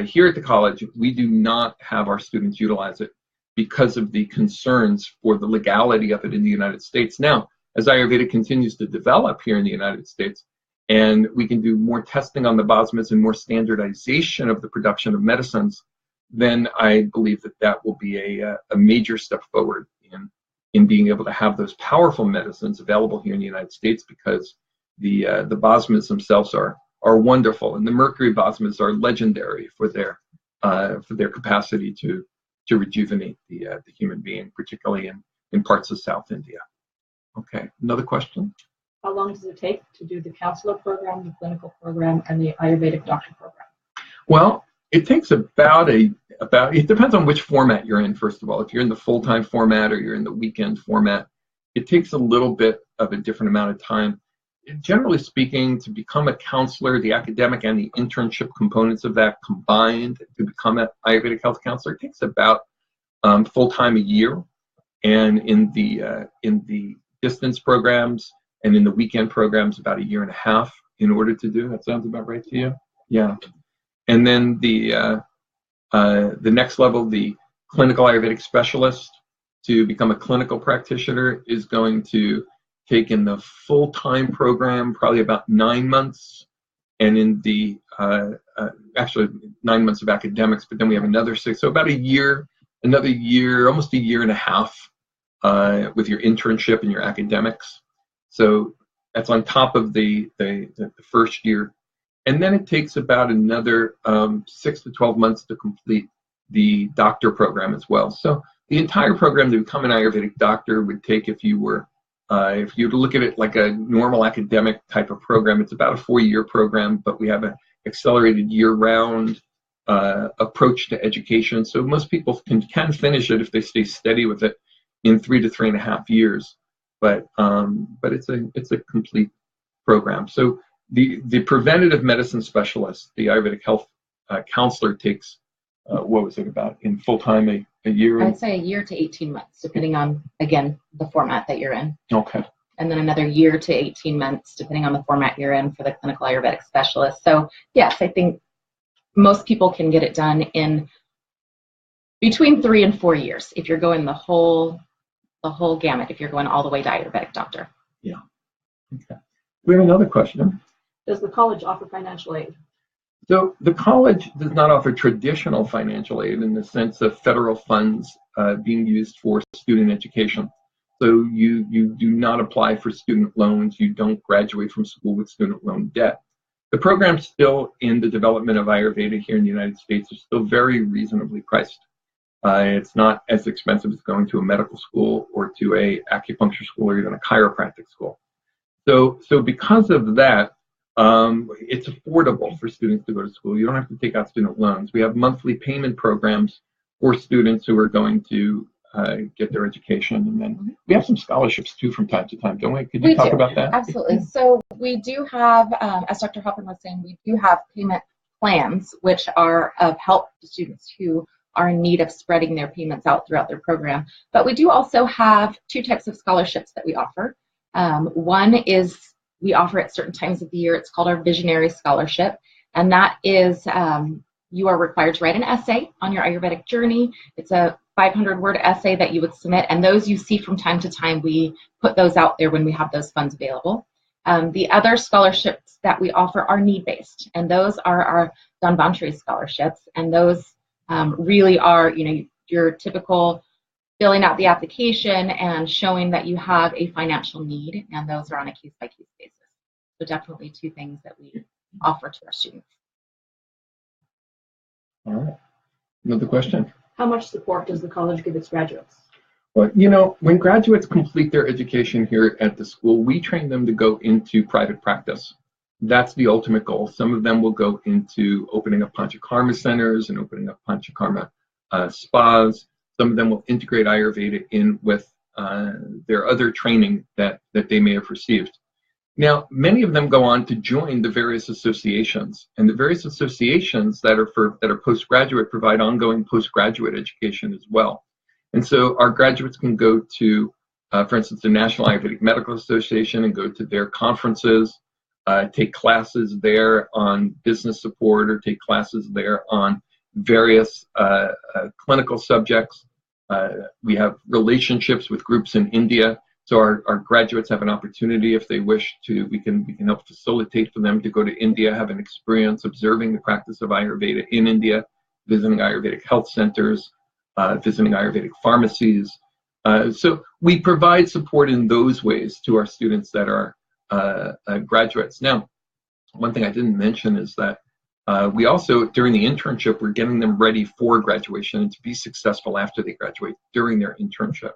here at the college, we do not have our students utilize it because of the concerns for the legality of it in the United States. Now, as Ayurveda continues to develop here in the United States, and we can do more testing on the bosmas and more standardization of the production of medicines, then I believe that will be a major step forward in being able to have those powerful medicines available here in the United States, because the bosmas themselves are wonderful, and the mercury bosmas are legendary for their capacity to rejuvenate the human being, particularly in parts of South India. Okay, another question? How long does it take to do the counselor program, the clinical program, and the Ayurvedic doctor program? Well, it takes it depends on which format you're in, first of all. If you're in the full-time format or you're in the weekend format, it takes a little bit of a different amount of time. Generally speaking, to become a counselor, the academic and the internship components of that combined to become an Ayurvedic health counselor, it takes about full-time a year. And in the distance programs and in the weekend programs, about 1.5 years in order to do. That sounds about right to you? Yeah. And then the next level, the clinical Ayurvedic specialist, to become a clinical practitioner is going to take in the full-time program probably about 9 months, and in the actually 9 months of academics, but then we have another 6, so about a year, another year, almost 1.5 years with your internship and your academics. So that's on top of the first year. And then it takes about another 6 to 12 months to complete the doctor program as well. So the entire program to become an Ayurvedic doctor would take, if you were to look at it like a normal academic type of program, it's about a 4-year program, but we have an accelerated year-round approach to education. So most people can finish it if they stay steady with it in 3 to 3.5 years. But it's a complete program. So the preventative medicine specialist, the Ayurvedic health counselor, takes what was it about in full time a year? I'd say a year to 18 months, depending on, again, the format that you're in. Okay. And then another year to 18 months, depending on the format you're in for the clinical Ayurvedic specialist. So yes, I think most people can get it done in between 3 and 4 years if you're going the whole gamut, if you're going all the way to Ayurvedic doctor. Yeah. Okay. We have another question. Does the college offer financial aid? So the college does not offer traditional financial aid in the sense of federal funds being used for student education. So you do not apply for student loans. You don't graduate from school with student loan debt. The program's still in the development of Ayurveda here in the United States. It's still very reasonably priced. It's not as expensive as going to a medical school or to a acupuncture school or even a chiropractic school. So because of that, it's affordable for students to go to school. You don't have to take out student loans. We have monthly payment programs for students who are going to get their education. And then we have some scholarships too from time to time, don't we? Could you talk about that? Absolutely. So we do have, as Dr. Halpern was saying, we do have payment plans, which are of help to students who are in need of spreading their payments out throughout their program. But we do also have 2 types of scholarships that we offer. One is we offer at certain times of the year. It's called our Visionary Scholarship. And that is, you are required to write an essay on your Ayurvedic journey. It's a 500-word essay that you would submit. And those you see from time to time. We put those out there when we have those funds available. The other scholarships that we offer are need-based. And those are our Dhanvantari scholarships. And those really are, your typical filling out the application and showing that you have a financial need, and those are on a case-by-case basis. So definitely 2 things that we offer to our students. All right. Another question? How much support does the college give its graduates? Well, when graduates complete their education here at the school, we train them to go into private practice. That's the ultimate goal. Some of them will go into opening up Panchakarma centers and opening up Panchakarma spas. Some of them will integrate Ayurveda in with their other training that they may have received. Now, many of them go on to join the various associations, and the various associations that are postgraduate provide ongoing postgraduate education as well. And so our graduates can go to, for instance, the National Ayurvedic Medical Association and go to their conferences, take classes there on business support, or take classes there on various clinical subjects. We have relationships with groups in India. So our graduates have an opportunity, if they wish to, we can help facilitate for them to go to India, have an experience observing the practice of Ayurveda in India, visiting Ayurvedic health centers, visiting Ayurvedic pharmacies. So we provide support in those ways to our students that are graduates. Now, one thing I didn't mention is that we also, during the internship, we're getting them ready for graduation and to be successful after they graduate during their internship.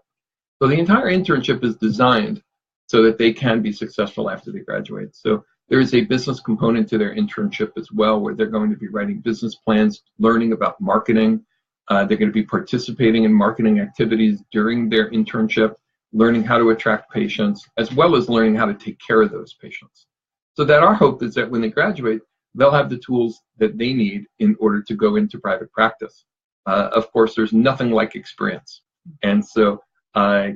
So the entire internship is designed so that they can be successful after they graduate. So there is a business component to their internship as well, where they're going to be writing business plans, learning about marketing. They're going to be participating in marketing activities during their internship, learning how to attract patients, as well as learning how to take care of those patients. So that our hope is that when they graduate, they'll have the tools that they need in order to go into private practice. Of course, there's nothing like experience. And so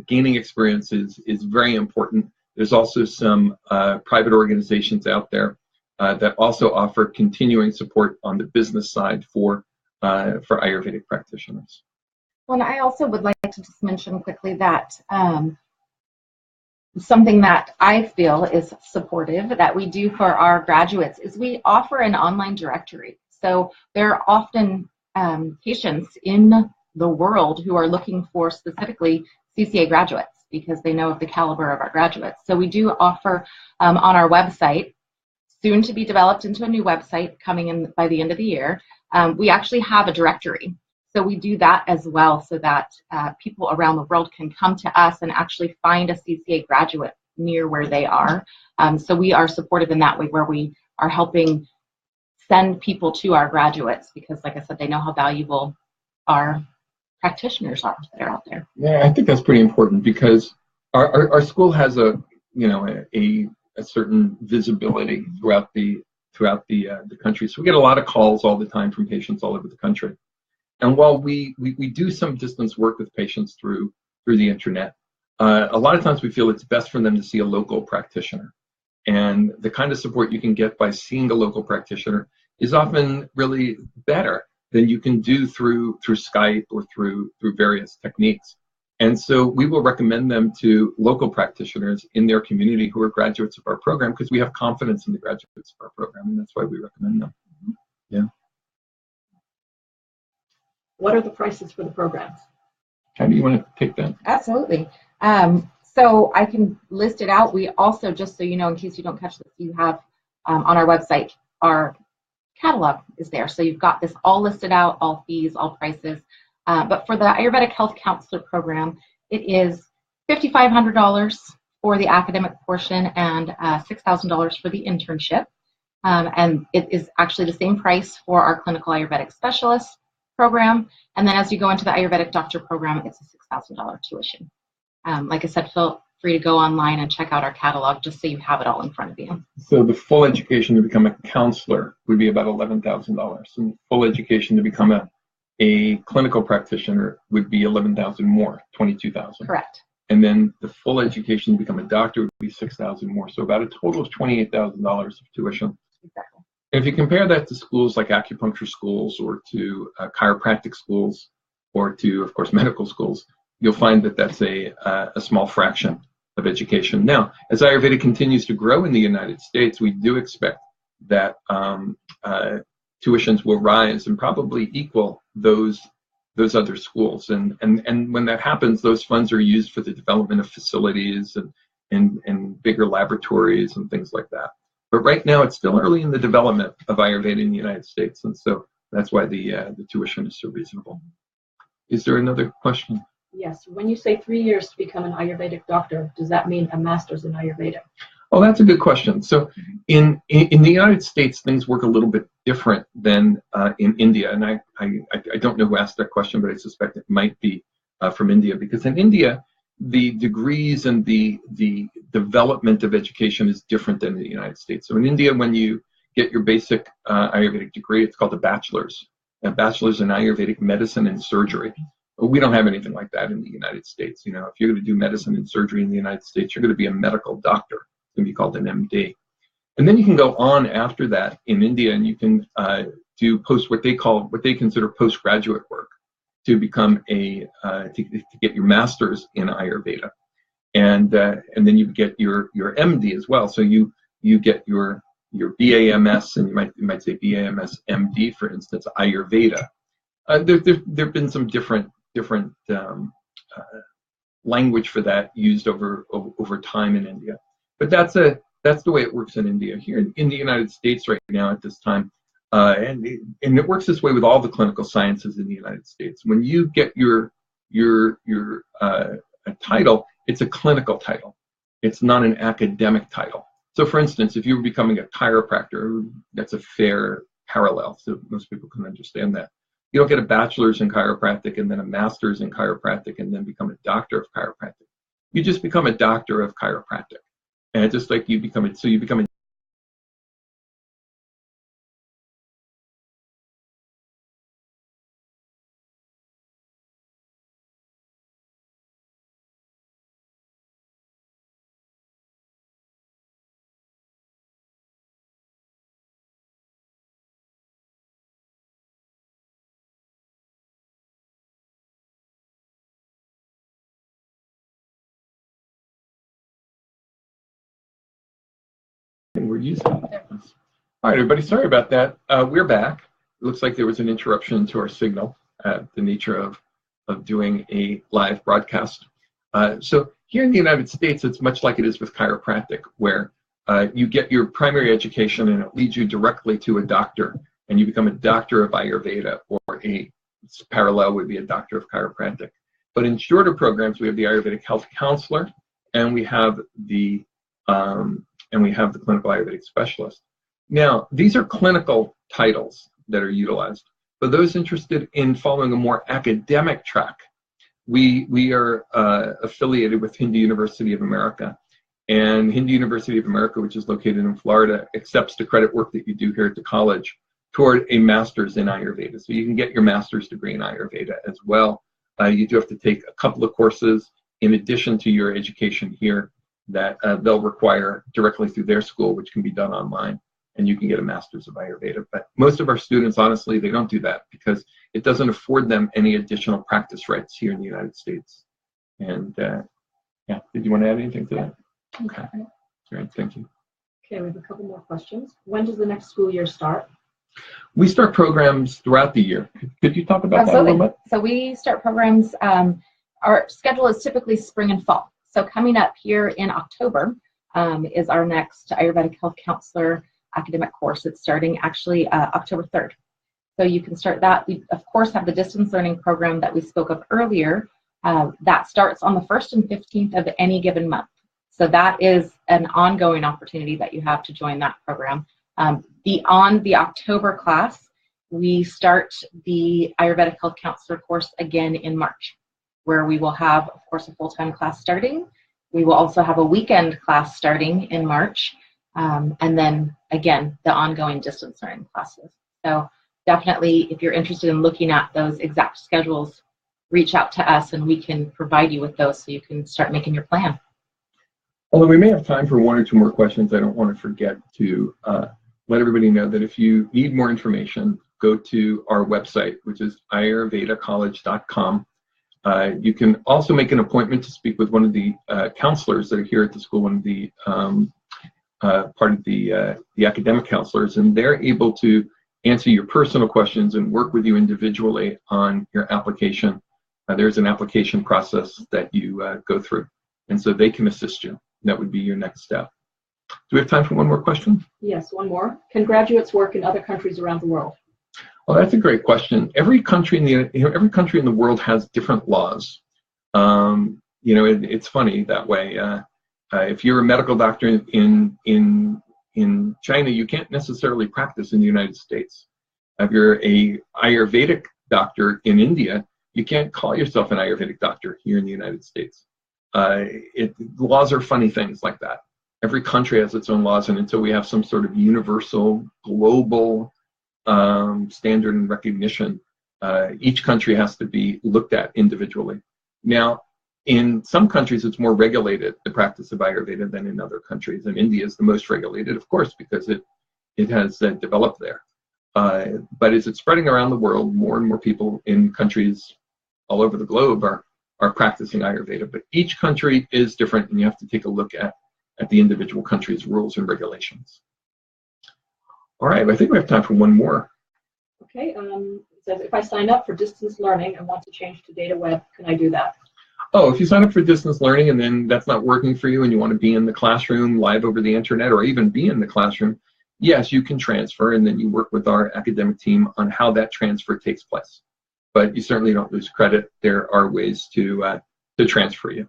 gaining experience is very important. There's also some private organizations out there that also offer continuing support on the business side for Ayurvedic practitioners. Well, and I also would like to just mention quickly that something that I feel is supportive that we do for our graduates is we offer an online directory. So there are often patients in the world who are looking for specifically CCA graduates because they know of the caliber of our graduates. So we do offer on our website, soon to be developed into a new website coming in by the end of the year, we actually have a directory. So we do that as well so that people around the world can come to us and actually find a CCA graduate near where they are. So we are supportive in that way where we are helping send people to our graduates because, like I said, they know how valuable our practitioners are that are out there. Yeah, I think that's pretty important because our school has a certain visibility throughout the country. So we get a lot of calls all the time from patients all over the country. And while we do some distance work with patients through the internet, a lot of times we feel it's best for them to see a local practitioner. And the kind of support you can get by seeing a local practitioner is often really better than you can do through Skype or through various techniques. And so we will recommend them to local practitioners in their community who are graduates of our program because we have confidence in the graduates of our program, and that's why we recommend them. Yeah. What are the prices for the programs? How do you want to take that? Absolutely. So I can list it out. We also, just so you know, in case you don't catch this, you have on our website, our catalog is there. So you've got this all listed out, all fees, all prices. But for the Ayurvedic Health Counselor program, it is $5,500 for the academic portion and $6,000 for the internship. And it is actually the same price for our clinical Ayurvedic specialist program. And then as you go into the Ayurvedic doctor program, it's a $6,000 tuition. Like I said, feel free to go online and check out our catalog just so you have it all in front of you. So the full education to become a counselor would be about $11,000. And full education to become a clinical practitioner would be $11,000 more, $22,000. Correct. And then the full education to become a doctor would be $6,000 more. So about a total of $28,000 of tuition. Exactly. And if you compare that to schools like acupuncture schools or to chiropractic schools or to, of course, medical schools, you'll find that that's a small fraction of education. Now, as Ayurveda continues to grow in the United States, we do expect that tuitions will rise and probably equal those other schools. And when that happens, those funds are used for the development of facilities and bigger laboratories and things like that. But right now, it's still early in the development of Ayurveda in the United States, and so that's why the tuition is so reasonable. Is there another question? Yes. When you say 3 years to become an Ayurvedic doctor, does that mean a master's in Ayurveda? Oh, that's a good question. So in the United States, things work a little bit different than in India. And I don't know who asked that question, but I suspect it might be from India, because in India, the degrees and the development of education is different than in the United States. So in India, when you get your basic Ayurvedic degree, it's called a bachelor's in Ayurvedic medicine and surgery. We don't have anything like that in the United States. You know, if you're going to do medicine and surgery in the United States, you're going to be a medical doctor. It's going to be called an MD. And then you can go on after that in India, and you can do what they consider postgraduate work to become to get your master's in Ayurveda, and then you get your MD as well. So you get your BAMS, and you might say BAMS MD, for instance, Ayurveda. There've been some different language for that used over time in India, but that's the way it works in India. Here in the United States right now at this time, and it works this way with all the clinical sciences in the United States. When you get your title, it's a clinical title. It's not an academic title. So, for instance, if you were becoming a chiropractor, that's a fair parallel, so most people can understand that. You don't get a bachelor's in chiropractic and then a master's in chiropractic and then become a doctor of chiropractic. You just become a doctor of chiropractic. And just like you become a we're using. All right, everybody, sorry about that. We're back. It looks like there was an interruption to our signal, the nature of doing a live broadcast. So here in the United States, it's much like it is with chiropractic, where you get your primary education and it leads you directly to a doctor, and you become a doctor of Ayurveda, or a parallel would be a doctor of chiropractic. But in shorter programs, we have the Ayurvedic Health Counselor, and we have the clinical Ayurvedic specialist. Now, these are clinical titles that are utilized, For those interested in following a more academic track, we are affiliated with Hindu University of America. And Hindu University of America, which is located in Florida, accepts the credit work that you do here at the college toward a master's in Ayurveda. So you can get your master's degree in Ayurveda as well. You do have to take a couple of courses in addition to your education here that they'll require directly through their school, which can be done online, and you can get a master's of Ayurveda. But most of our students, honestly, they don't do that because it doesn't afford them any additional practice rights here in the United States. And yeah, did you want to add anything to that? Okay, great, thank you. Okay, we have a couple more questions. When does the next school year start? We start programs throughout the year. Could you talk about that a little bit? So we start programs, our schedule is typically spring and fall. So coming up here in October is our next Ayurvedic Health Counselor academic course. It's starting actually October 3rd. So you can start that. We, of course, have the distance learning program that we spoke of earlier. That starts on the 1st and 15th of any given month. So that is an ongoing opportunity that you have to join that program. Beyond the October class, we start the Ayurvedic Health Counselor course again in March, where we will have, of course, a full-time class starting. We will also have a weekend class starting in March, and then, again, the ongoing distance learning classes. So definitely, if you're interested in looking at those exact schedules, reach out to us, and we can provide you with those so you can start making your plan. Although we may have time for one or two more questions, I don't want to forget to let everybody know that if you need more information, go to our website, which is ayurvedacollege.com. You can also make an appointment to speak with one of the counselors that are here at the school, one of the part of the academic counselors, and they're able to answer your personal questions and work with you individually on your application. There's an application process that you go through, and so they can assist you. That would be your next step. Do we have time for one more question? Yes, one more. Can graduates work in other countries around the world? Well, that's a great question. Every country in the world has different laws. It's funny that way. If you're a medical doctor in China, you can't necessarily practice in the United States. If you're a Ayurvedic doctor in India, you can't call yourself an Ayurvedic doctor here in the United States. Laws are funny things like that. Every country has its own laws, and until we have some sort of universal, global standard and recognition, each country has to be looked at individually. Now, in some countries, it's more regulated, the practice of Ayurveda, than in other countries, and India is the most regulated, of course, because it has developed there. But as it's spreading around the world, more and more people in countries all over the globe are practicing Ayurveda, but each country is different, and you have to take a look at the individual country's rules and regulations. All right, I think we have time for one more. Okay, it says, if I sign up for distance learning and want to change to data web, can I do that? Oh, if you sign up for distance learning and then that's not working for you and you want to be in the classroom live over the internet or even be in the classroom, yes, you can transfer, and then you work with our academic team on how that transfer takes place. But you certainly don't lose credit. There are ways to transfer you.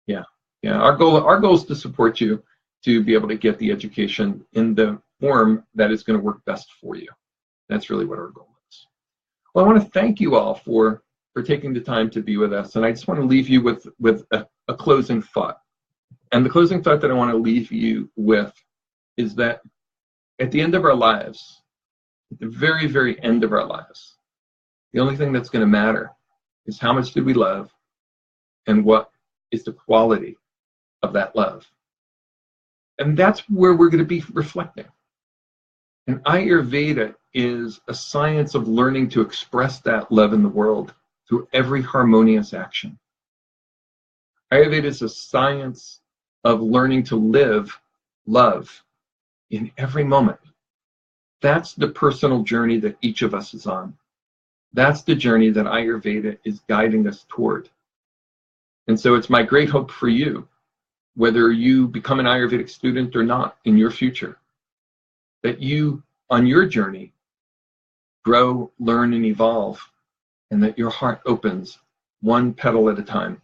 Yeah. Our goal is to support you to be able to get the education in the form that is going to work best for you. That's really what our goal is. Well, I want to thank you all for taking the time to be with us, and I just want to leave you with a closing thought. And the closing thought that I want to leave you with is that at the end of our lives, at the very, very end of our lives, the only thing that's going to matter is how much did we love and what is the quality of that love. And that's where we're going to be reflecting. And Ayurveda is a science of learning to express that love in the world through every harmonious action. Ayurveda is a science of learning to live love in every moment. That's the personal journey that each of us is on. That's the journey that Ayurveda is guiding us toward. And so it's my great hope for you, whether you become an Ayurvedic student or not in your future, that you, on your journey, grow, learn, and evolve, and that your heart opens one petal at a time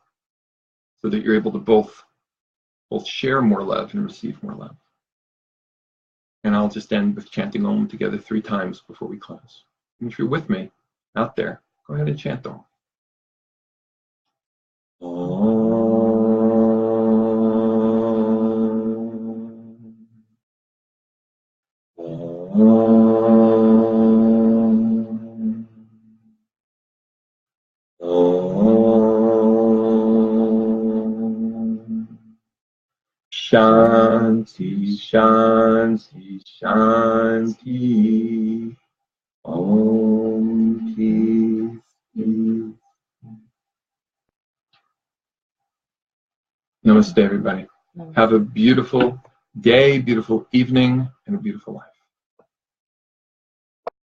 so that you're able to both share more love and receive more love. And I'll just end with chanting Om together 3 times before we close. And if you're with me out there, go ahead and chant them. Shanti, Shanti, Shanti. Om, peace, peace. Namaste, everybody. Have a beautiful day, beautiful evening, and a beautiful life.